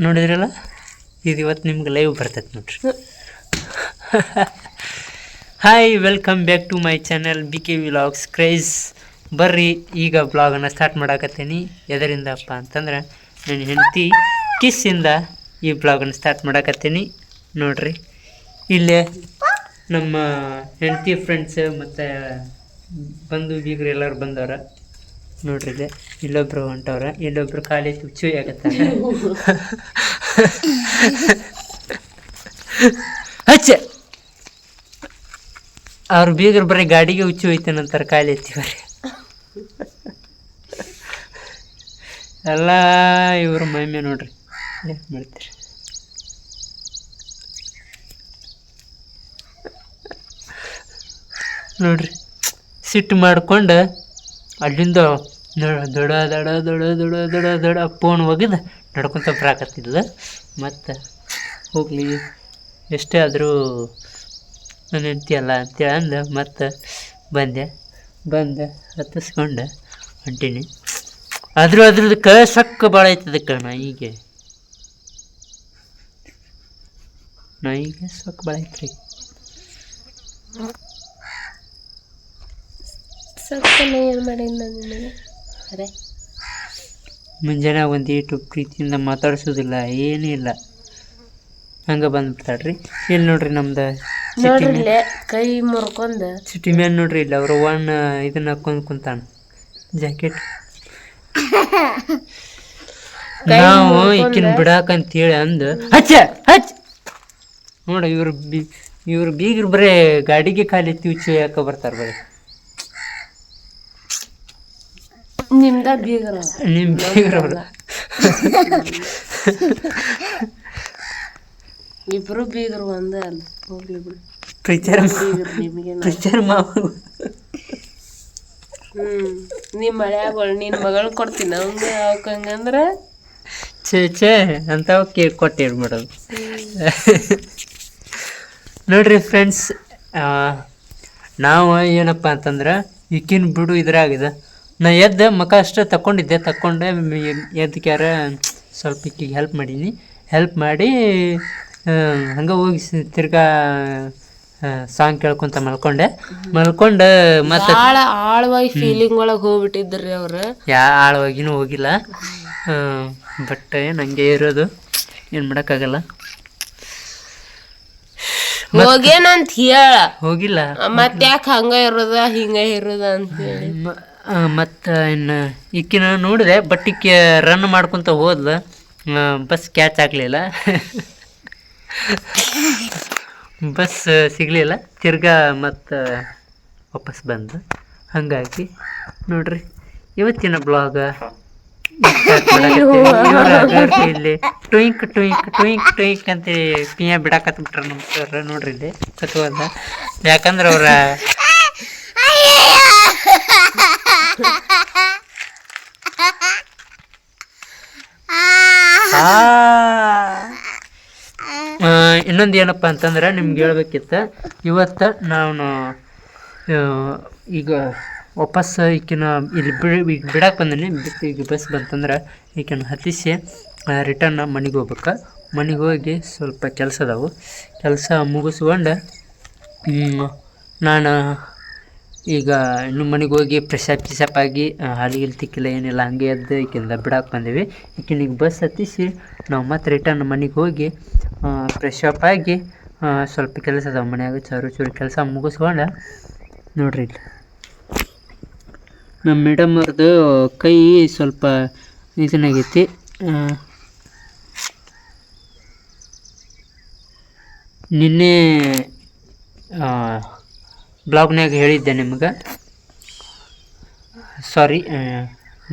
ನೋಡಿದ್ರಲ್ಲ, ಇದು ಇವತ್ತು ನಿಮ್ಗೆ ಲೈವ್ ಬರ್ತೈತೆ ನೋಡ್ರಿ. Hi, welcome back to my channel BK vlogs craze. ಬರ್ರಿ, ಈಗ ಬ್ಲಾಗನ್ನು ಸ್ಟಾರ್ಟ್ ಮಾಡಾಕತ್ತೀನಿ. ಎದರಿಂದಪ್ಪ ಅಂತಂದ್ರೆ ನನ್ನ ಹೆಂಡತಿ ಕಿಸ್ಸಿಂದ ಈ ಬ್ಲಾಗನ್ನು ಸ್ಟಾರ್ಟ್ ಮಾಡಾಕತ್ತೀನಿ. ನೋಡ್ರಿ, ಇಲ್ಲೇ ನಮ್ಮ ಹೆಂಡತಿ ಫ್ರೆಂಡ್ಸ್ ಮತ್ತು ಬಂಧು ಬೀಗರು ಎಲ್ಲರೂ ಬಂದವ್ರ. ನೋಡ್ರಿ, ಇಲ್ಲೊಬ್ರು ಹೊಂಟವ್ರ, ಇಲ್ಲೊಬ್ರು ಖಾಲಿ ಹುಚ್ಚು ಆಗತ್ತಾರ. ಹಚ್ಚ ಅವ್ರ ಬೀಗರು ಬರೀ ಗಾಡಿಗೆ ಹುಚ್ಚು ಹೋಯ್ತಾನಂತಾರೆ, ಖಾಲಿ ಎತ್ತಿವ್ರಿ ಎಲ್ಲ ಇವ್ರ ಮೈಮೆ. ನೋಡ್ರಿ, ಏನು ಮಾಡ್ತೀರಿ? ನೋಡ್ರಿ, ಸಿಟ್ಟು ಮಾಡ್ಕೊಂಡು ಅಲ್ಲಿಂದ ದೊಡ ದಡ ದೊಡ ದೊಡ ದೊಡ ದೊಡ ಫೋನ್ ಒಗೆದು ನಡ್ಕೊತ ಬರಾಕತ್ತಿದ್ದ. ಮತ್ತು ಹೋಗಲಿ, ಎಷ್ಟೇ ಆದರೂ ನನ್ನ ಹೆಂಡ್ತಿ ಅಲ್ಲ ಅಂತೇಳಿ ಅಂದು ಮತ್ತು ಬಂದೆ ಹತ್ತಿಸ್ಕೊಂಡು ಹೊಂಟೀನಿ. ಅದ್ರದಕ್ಕೆ ಸಕ್ಕ ಭಾಳ ಐತದಕ್ಕೆ ನಾಯಿಗೆ ಸಕ್ಕ ಭಾಳ ಐತ್ರಿ. ಮುಂಜಾನೆ ಒಂದು ಈಟು ಪ್ರೀತಿಯಿಂದ ಮಾತಾಡ್ಸೋದಿಲ್ಲ, ಏನೂ ಇಲ್ಲ, ಹಂಗೆ ಬಂದ್ಬಿಡ್ತಾಳ್ರಿ. ಇಲ್ಲಿ ನೋಡ್ರಿ, ನಮ್ದು ಕೈ ಮುರ್ಕೊಂಡ ಸಿಟಿ ಮ್ಯಾನ್ ನೋಡ್ರಿ, ಇಲ್ಲ ಅವ್ರು ಇದನ್ನ ಹಾಕೊಂಡು ಕುಂತಾನ, ಜಾಕೆಟ್. ನಾವು ಈಕಿನ ಬಿಡಾಕಂತೇಳಿ ಅಂದು ಹಚ್ಚ ನೋಡ, ಇವ್ರು ಬೀಗರು ಬರೀ ಗಾಡಿಗೆ ಖಾಲಿ ಎತ್ತಿ ಹುಚ್ಚು ಯಾಕೆ ಬರ್ತಾರೆ ಬರೀ. ನಿಮ್ಮ ಬೀಗರಲ್ಲ, ಇಬ್ರು ಬೀಗರು ಒಂದೇ ಅಲ್ಲ. ಹೋಗ್ಲಿ ಬಿಡು, ಪ್ರಿಚರ್ ಮಾವ. ನಿಮ್ಮ ಮಳ್ಯಾಗಳು ನಿನ್ನ ಮಗಳು ಕೊಡ್ತೀನಿ ಅವಂಗೆ ಅವಕ್ಕಂಗಂದ್ರೆ ಛೇ ಅಂತ ಕೇಕ್ ಕೊಟ್ಟು ಹೇಳ್ಬಿಡೋದು. ನೋಡ್ರಿ ಫ್ರೆಂಡ್ಸ್, ನಾವು ಏನಪ್ಪ ಅಂತಂದ್ರೆ ಈಕಿನ ಬಿಡು ಇದ್ರಾಗಿದೆ. ನಾ ಎದ್ದು ಮುಖ ಅಷ್ಟೇ ತಗೊಂಡೆ ಎದ್ದಕ್ಯಾರ ಸ್ವಲ್ಪ ಈಕಿಗೆ ಹೆಲ್ಪ್ ಮಾಡೀನಿ. ಹೆಲ್ಪ್ ಮಾಡಿ ಹಂಗೆ ಹೋಗಿ ತಿರ್ಗಾ ಸಾಂಗ್ ಕೇಳ್ಕೊಂತ ಮಲ್ಕೊಂಡು ಮತ್ತೆ ಭಾಳ ಆಳವಾಗಿ ಫೀಲಿಂಗ್ ಒಳಗೆ ಹೋಗ್ಬಿಟ್ಟಿದ್ರಿ ಅವ್ರು. ಆಳವಾಗಿನೂ ಹೋಗಿಲ್ಲ, ಬಟ್ ಏನು ಹಂಗೆ ಇರೋದು, ಏನು ಮಾಡೋಕ್ಕಾಗಲ್ಲ. ಹೋಗೇನಂತ ಹೇಳ, ಹೋಗಿಲ್ಲ ಮತ್ತೆ ಯಾಕೆ ಹಂಗ ಇರೋದ ಹಿಂಗ ಇರೋದ ಅಂತ ಹೇಳಿ. ಮತ್ತು ಇನ್ನು ಈಕಿನ ನೋಡಿದೆ, ಬಟ್ ಈಕೆ ರನ್ ಮಾಡ್ಕೊತ ಹೋದ್ಲ, ಬಸ್ ಕ್ಯಾಚ್ ಆಗಲಿಲ್ಲ, ಬಸ್ ಸಿಗಲಿಲ್ಲ, ತಿರ್ಗಾ ಮತ್ತು ವಾಪಸ್ ಬಂದು. ಹಾಗಾಗಿ ನೋಡ್ರಿ, ಇವತ್ತಿನ ಬ್ಲಾಗ ಇಲ್ಲಿ ಟ್ವಿಂಕ್ ಟ್ವಿಂಕ್ ಟ್ವಿಂಕ್ ಟ್ವಿಂಕ್ ಅಂತ ಪಿಯ ಬಿಡಾಕತ್ಬಿಟ್ರ ನಮ್ಮ ಸರ್. ನೋಡ್ರಿ, ಇಲ್ಲಿ ಕತ್ಕೋದ, ಯಾಕಂದ್ರೆ ಅವ್ರ ಇನ್ನೊಂದು ಏನಪ್ಪ ಅಂತಂದ್ರೆ ನಿಮ್ಗೆ ಹೇಳ್ಬೇಕಿತ್ತು. ಇವತ್ತು ನಾನು ಈಗ ವಾಪಸ್ ಈಕಿನ ಇಲ್ಲಿ ಬಿಡಕ್ಕೆ ಬಂದೀನಿ. ಈಗ ಬಸ್ ಬಂತಂದ್ರೆ ಈಕಿನ ಹತ್ತಿಸಿ ರಿಟರ್ನ್ ಮನೆಗೆ ಹೋಗ್ಬೇಕು. ಮನೆಗೆ ಹೋಗಿ ಸ್ವಲ್ಪ ಕೆಲಸ ಮುಗಿಸ್ಕೊಂಡು ನಾನು ಈಗ ಇನ್ನು ಮನೆಗೆ ಹೋಗಿ ಫ್ರೆಶಪ್ ಆಗಿ ಹಾಲಿಗೆ ತಿಕ್ಕಿಲ್ಲ ಏನಿಲ್ಲ, ಹಂಗೆ ಎದ್ದು ಈಕಿಂದ ಬಿಡಕ್ಕೆ ಬಂದೀವಿ. ಈಕಿನಿಗೆ ಬಸ್ ಹತ್ತಿಸಿ ನಾವು ಮತ್ತೆ ರಿಟರ್ನ್ ಮನೆಗೆ ಹೋಗಿ ಫ್ರೆಶಪ್ ಆಗಿ ಸ್ವಲ್ಪ ಕೆಲಸ ಅದಾವೆ ಮನ್ಯಾಗ, ಚೂರು ಕೆಲಸ ಮುಗಿಸ್ಕೊಂಡು. ನೋಡ್ರಿ, ಇಲ್ಲಿ ನಮ್ಮ ಮೇಡಮ್ ಅವ್ರದ್ದು ಕೈ ಸ್ವಲ್ಪ ಇದನ್ನಾಗೈತಿ. ನಿನ್ನೆ ಬ್ಲಾಗ್ನಾಗ ಹೇಳಿದ್ದೆ ನಿಮ್ಗೆ, ಸಾರಿ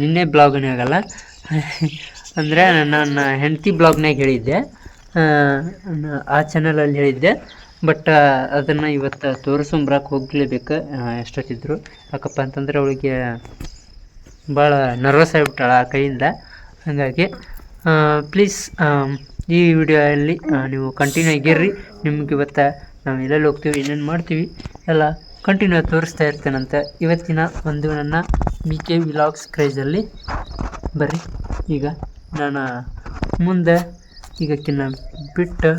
ನಿನ್ನೆ ಬ್ಲಾಗ್ನಾಗಲ್ಲ ಅಂದರೆ ನನ್ನ ಹೆಂಡತಿ ಬ್ಲಾಗ್ನಾಗ ಹೇಳಿದ್ದೆ, ಆ ಚಾನಲಲ್ಲಿ ಹೇಳಿದ್ದೆ. ಬಟ್ ಅದನ್ನು ಇವತ್ತು ತೋರಿಸ್ಕೊಂಬರಕ್ಕೆ ಹೋಗಲೇಬೇಕು ಎಷ್ಟೊತ್ತಿದ್ರು. ಯಾಕಪ್ಪ ಅಂತಂದರೆ ಅವಳಿಗೆ ಭಾಳ ನರ್ವಸ್ ಆಗಿಬಿಟ್ಟಾಳ ಆ ಕೈಯಿಂದ. ಹಾಗಾಗಿ ಪ್ಲೀಸ್ ಈ ವಿಡಿಯೋಯಲ್ಲಿ ನೀವು ಕಂಟಿನ್ಯೂ ಆಗಿರ್ರಿ. ನಿಮ್ಗೆ ಇವತ್ತು ನಾವು ಎಲ್ಲೆಲ್ಲಿ ಹೋಗ್ತೀವಿ, ಏನೇನು ಮಾಡ್ತೀವಿ ಎಲ್ಲ ಕಂಟಿನ್ಯೂ ತೋರಿಸ್ತಾ ಇರ್ತೇನಂತೆ. ಇವತ್ತಿನ ಒಂದು ನನ್ನ ಬಿ ಕೆ ವಿಲಾಗ್ಸ್ ಕ್ರೇಜಲ್ಲಿ ಬರ್ರಿ. ಈಗ ನಾನು ಮುಂದೆ ಈಗಕ್ಕಿನ್ನ ಬಿಟ್ಟು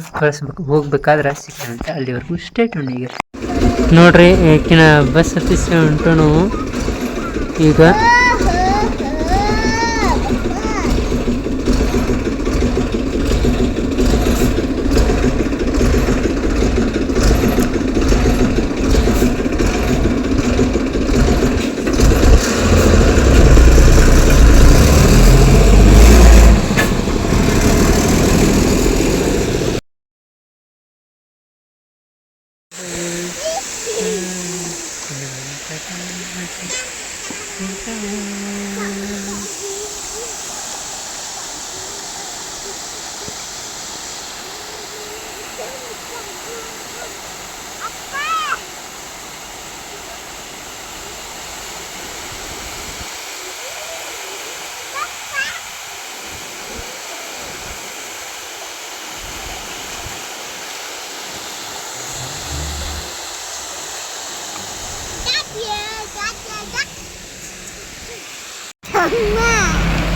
ಹೋಗ್ಬೇಕಾದ್ರೆ ಸಿಗ್ತಾನಂತೆ. ಅಲ್ಲಿವರೆಗೂ ಸ್ಟೇಟ್ ಈಗ ನೋಡ್ರಿ, ಈಗಿನ ಬಸ್ ಹತ್ತಿಸಿ ಉಂಟು ನಾವು ಈಗ.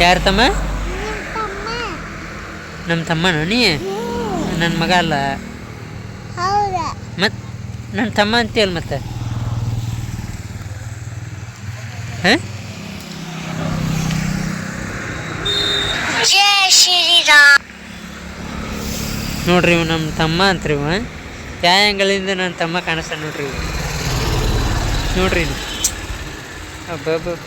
ಯಾರ ತಮ್ಮ? ನಮ್ಮ ತಮ್ಮನ ನೀ? ನನ್ನ ಮಗ ಅಲ್ಲ ಮತ್ತು ನನ್ನ ತಮ್ಮ ಅಂತೀಯಲ್ಲ ಮತ್ತೆ. ಹಾಂ, ನೋಡ್ರಿ ಇವ್ ನಮ್ಮ ತಮ್ಮ ಅಂತ್ರಿ. ಇವ ಯಾವ ಆ್ಯಂಗಲಿಂದ ನನ್ನ ತಮ್ಮ ಕಾಣಿಸ್ತಾನೆ ನೋಡ್ರಿ. ನೋಡ್ರಿ ಅಬ್ಬಬ್ಬ.